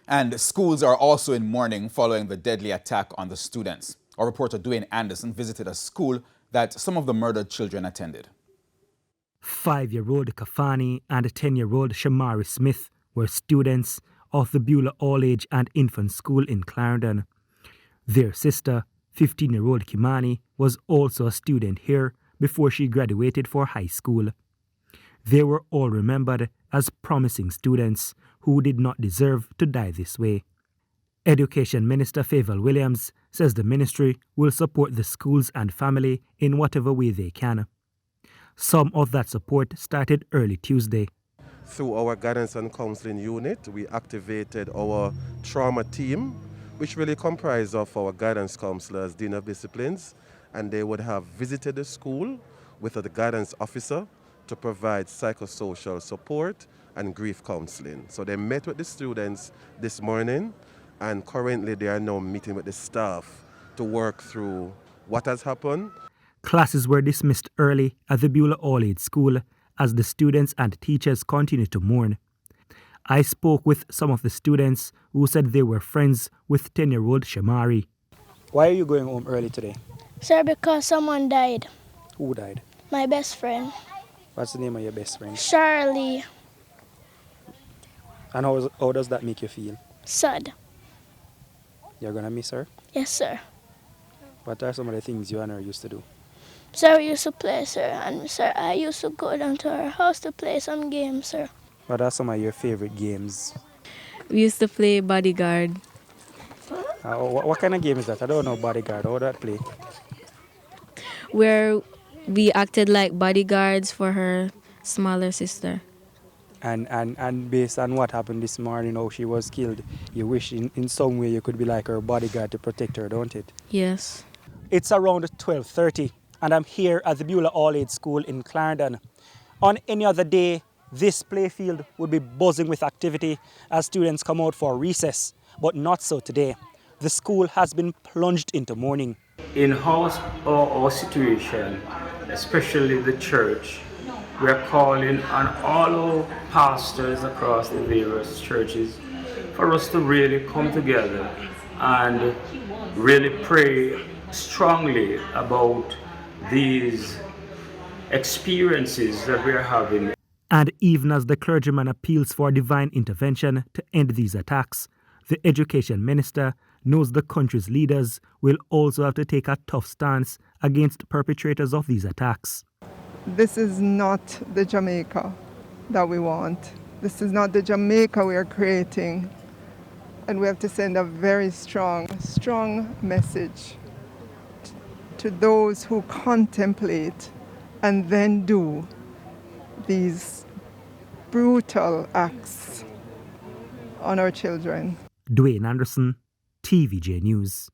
And schools are also in mourning following the deadly attack on the students. Our reporter Dwayne Anderson visited a school that some of the murdered children attended. 5-year-old Kafani and 10-year-old Shamari Smith were students of the Beulah All-Age and Infant School in Clarendon. Their sister, 15-year-old Kimani, was also a student here before she graduated for high school. They were all remembered as promising students who did not deserve to die this way. Education Minister Favour Williams says the ministry will support the schools and family in whatever way they can. Some of that support started early Tuesday. Through our guidance and counseling unit, we activated our trauma team, which really comprised of our guidance counselors, dean of disciplines, and they would have visited the school with the guidance officer to provide psychosocial support and grief counseling. So they met with the students this morning, and currently they are now meeting with the staff to work through what has happened. Classes were dismissed early at the Beulah All-Age School as the students and teachers continued to mourn. I spoke with some of the students who said they were friends with 10-year-old Shamari. Why are you going home early today? Sir, because someone died. Who died? My best friend. What's the name of your best friend? Charlie. And how does that make you feel? Sad. You're going to miss her? Yes, sir. What are some of the things you and her used to do? Sir, we used to play, sir, and sir, I used to go down to her house to play some games, sir. What are some of your favorite games? We used to play bodyguard. What kind of game is that? I don't know bodyguard. How would that play? Where we acted like bodyguards for her smaller sister. And based on what happened this morning, how she was killed, you wish in some way you could be like her bodyguard to protect her, don't it? Yes. It's around 12:30 and I'm here at the Beulah All-Age School in Clarendon. On any other day, this playfield would be buzzing with activity as students come out for recess, but not so today. The school has been plunged into mourning. In our situation, especially the church, we are calling on all our pastors across the various churches for us to really come together and really pray strongly about these experiences that we are having. And even as the clergyman appeals for divine intervention to end these attacks, the education minister knows the country's leaders will also have to take a tough stance against perpetrators of these attacks. This is not the Jamaica that we want. This is not the Jamaica we are creating. And we have to send a very strong message to those who contemplate and then do these brutal acts on our children. Dwayne Anderson, TVJ News.